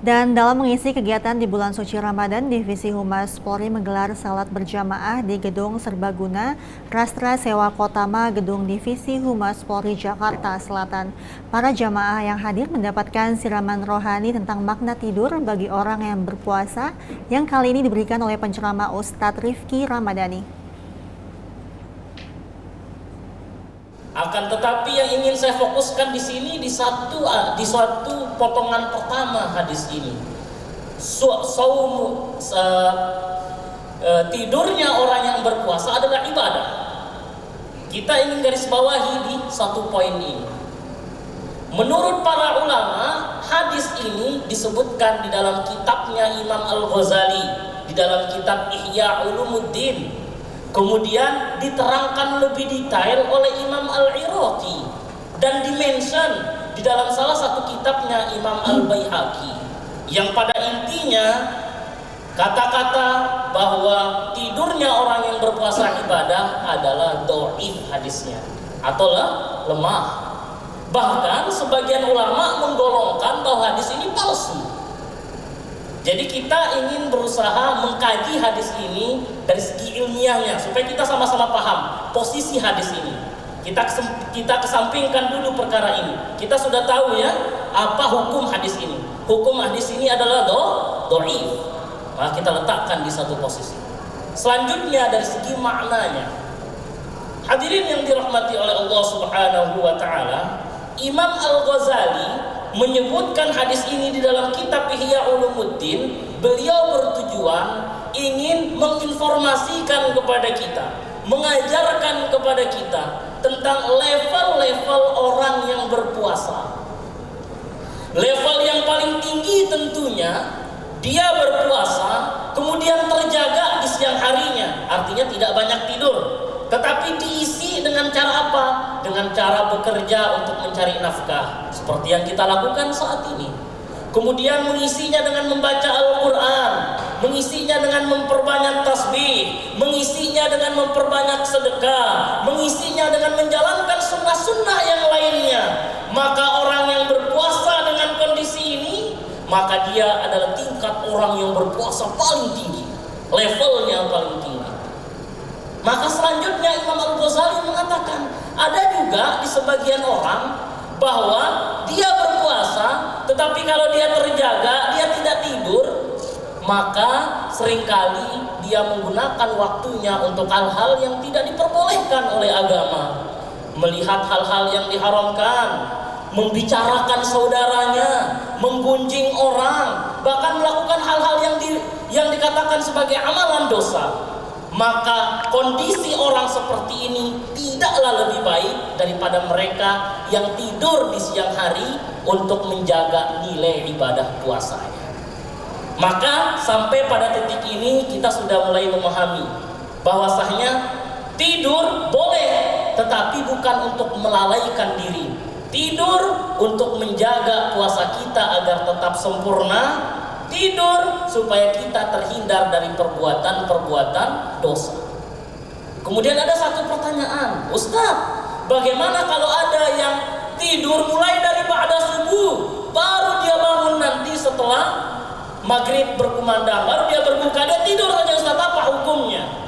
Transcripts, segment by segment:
Dan dalam mengisi kegiatan di bulan suci Ramadan, Divisi Humas Polri menggelar salat berjamaah di Gedung Serbaguna, Rastra Sewa Kotama, Gedung Divisi Humas Polri Jakarta Selatan. Para jamaah yang hadir mendapatkan siraman rohani tentang makna tidur bagi orang yang berpuasa, yang kali ini diberikan oleh penceramah Ustadz Rifki Ramadhani. Akan tetapi yang ingin saya fokuskan di sini di satu potongan pertama hadis ini. Tidurnya orang yang berpuasa adalah ibadah. Kita ingin garis bawahi di satu poin ini. Menurut para ulama, hadis ini disebutkan di dalam kitabnya Imam Al-Ghazali, di dalam kitab Ihya Ulumuddin. Kemudian diterangkan lebih detail oleh Imam Al-Iraqi dan dimention di dalam salah satu kitabnya Imam Al-Baihaqi, yang pada intinya kata-kata bahwa tidurnya orang yang berpuasa ibadah adalah dhaif hadisnya atau lemah. Bahkan sebagian ulama menggolongkan bahwa hadis ini palsu. Jadi kita ingin berusaha mengkaji hadis ini dari segi ilmiahnya supaya kita sama-sama paham posisi hadis ini. Kita kesampingkan dulu perkara ini. Kita sudah tahu ya apa hukum hadis ini. Hukum hadis ini adalah dhaif. Maka kita letakkan di satu posisi. Selanjutnya dari segi maknanya. Hadirin yang dirahmati oleh Allah Subhanahu wa taala, Imam Al-Ghazali menyebutkan hadis ini di dalam kitab Ihya Ulumuddin. Beliau bertujuan ingin menginformasikan kepada kita, mengajarkan kepada kita tentang level-level orang yang berpuasa. Level yang paling tinggi tentunya dia berpuasa kemudian terjaga di siang harinya, artinya tidak banyak tidur, tetapi diisi dengan cara apa? Dengan cara bekerja untuk mencari nafkah, seperti yang kita lakukan saat ini. Kemudian mengisinya dengan membaca Al-Quran, mengisinya dengan memperbanyak tasbih, mengisinya dengan memperbanyak sedekah, mengisinya dengan menjalankan sunnah-sunnah yang lainnya. Maka orang yang berpuasa dengan kondisi ini, maka dia adalah tingkat orang yang berpuasa paling tinggi, levelnya paling tinggi. Maka selanjutnya Imam Al-Ghazali mengatakan, ada juga di sebagian orang bahwa dia berpuasa, tetapi kalau dia terjaga, dia tidak tidur, maka seringkali dia menggunakan waktunya untuk hal-hal yang tidak diperbolehkan oleh agama. Melihat hal-hal yang diharamkan, membicarakan saudaranya, menggunjing orang, bahkan melakukan hal-hal yang dikatakan sebagai amalan dosa. Maka kondisi orang seperti ini tidaklah lebih baik daripada mereka yang tidur di siang hari untuk menjaga nilai ibadah puasanya. Maka sampai pada titik ini kita sudah mulai memahami bahwasanya tidur boleh, tetapi bukan untuk melalaikan diri. Tidur untuk menjaga puasa kita agar tetap sempurna. Tidur supaya kita terhindar dari perbuatan-perbuatan dosa. Kemudian ada satu pertanyaan, Ustaz, bagaimana kalau ada yang tidur mulai dari ba'da subuh, baru dia bangun nanti setelah maghrib berkumandang, baru dia berbuka, dia tidur saja, Ustaz, apa hukumnya?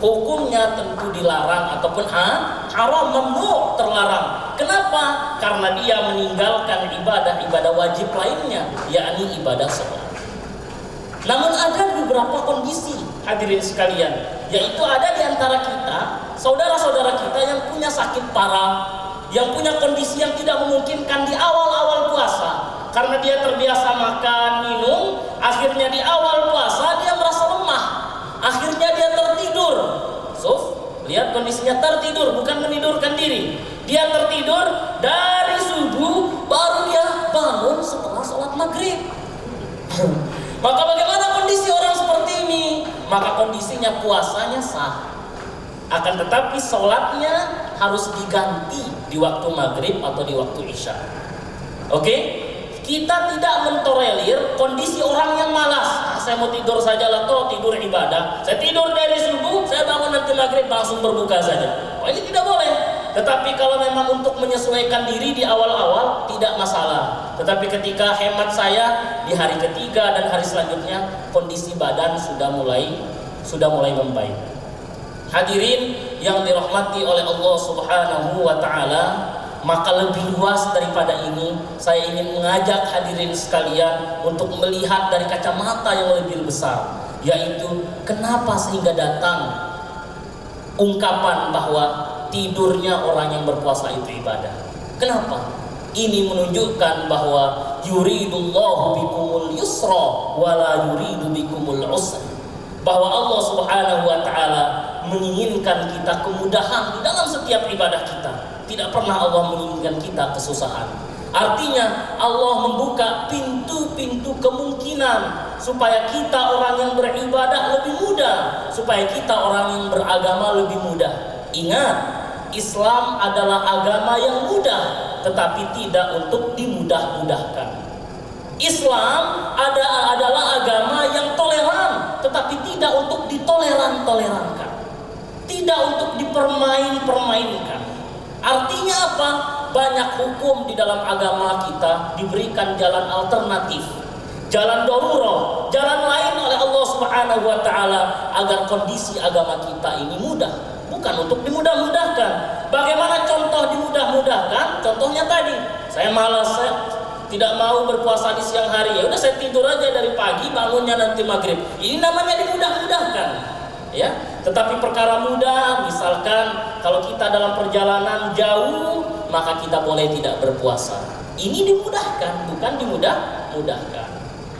Hukumnya tentu dilarang ataupun haram, mamnu, terlarang. Kenapa? Karena dia meninggalkan ibadah-ibadah wajib lainnya, yakni ibadah sholat. Namun ada beberapa kondisi, hadirin sekalian, yaitu ada di antara kita, saudara-saudara kita yang punya sakit parah, yang punya kondisi yang tidak memungkinkan di awal-awal puasa. Karena dia terbiasa makan, minum, akhirnya di awal puasa dia merasa lemah. Akhirnya dia tertidur. Lihat kondisinya tertidur, bukan menidurkan diri. Dia tertidur dari subuh, baru dia bangun setelah sholat maghrib. Maka bagaimana kondisi orang seperti ini? Maka kondisinya puasanya sah. Akan tetapi sholatnya harus diganti di waktu maghrib atau di waktu isya. Oke? Kita tidak mentolerir kondisi orang yang malas. Saya mau tidur saja lah, toh tidur ibadah. Saya tidur dari subuh, saya bangun nanti maghrib langsung berbuka saja. Oh, ini tidak boleh. Tetapi kalau memang untuk menyesuaikan diri di awal-awal tidak masalah. Tetapi ketika hemat saya di hari ketiga dan hari selanjutnya kondisi badan sudah mulai membaik. Hadirin yang dirahmati oleh Allah Subhanahu wa taala, maka lebih luas daripada ini saya ingin mengajak hadirin sekalian untuk melihat dari kacamata yang lebih besar, yaitu kenapa sehingga datang ungkapan bahwa tidurnya orang yang berpuasa itu ibadah. Kenapa? Ini menunjukkan bahwa yuridullahu bikumul yusra wala yuridu bikumul usra. Bahwa Allah Subhanahu wa taala menginginkan kita kemudahan di dalam setiap ibadah kita. Tidak pernah Allah menginginkan kita kesusahan. Artinya Allah membuka pintu-pintu kemungkinan supaya kita orang yang beribadah lebih mudah, supaya kita orang yang beragama lebih mudah. Ingat, Islam adalah agama yang mudah, tetapi tidak untuk dimudah-mudahkan. Islam adalah agama yang toleran, tetapi tidak untuk ditoleran-tolerankan, tidak untuk dipermain-permainkan. Artinya apa? Banyak hukum di dalam agama kita diberikan jalan alternatif, jalan darurat, jalan lain oleh Allah Subhanahu wa taala agar kondisi agama kita ini mudah, bukan untuk dimudah-mudahkan. Bagaimana contoh dimudah-mudahkan? Contohnya tadi, saya malas, saya tidak mau berpuasa di siang hari, ya udah saya tidur aja dari pagi, bangunnya nanti maghrib. Ini namanya dimudah-mudahkan, ya. Tetapi perkara mudah, misalkan kalau kita dalam perjalanan jauh, maka kita boleh tidak berpuasa. Ini dimudahkan, bukan dimudah-mudahkan.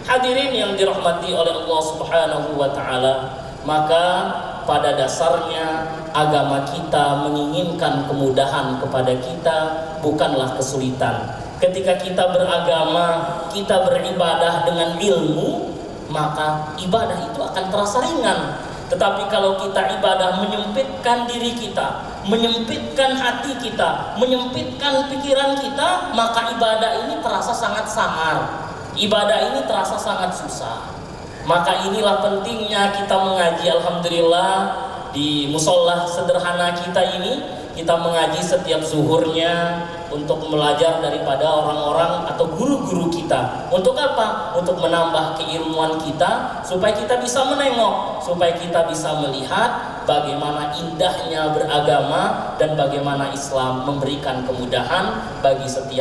Hadirin yang dirahmati oleh Allah Subhanahu wa taala, maka pada dasarnya agama kita menginginkan kemudahan kepada kita, bukanlah kesulitan. Ketika kita beragama, kita beribadah dengan ilmu, maka ibadah itu akan terasa ringan. Tetapi kalau kita ibadah menyempitkan diri kita, menyempitkan hati kita, menyempitkan pikiran kita, maka ibadah ini terasa sangat samar. Ibadah ini terasa sangat susah. Maka inilah pentingnya kita mengaji. Alhamdulillah di musola sederhana kita ini, kita mengaji setiap zuhurnya untuk belajar daripada orang-orang atau guru-guru kita. Untuk apa? Untuk menambah keilmuan kita, supaya kita bisa menengok, supaya kita bisa melihat bagaimana indahnya beragama dan bagaimana Islam memberikan kemudahan bagi setiap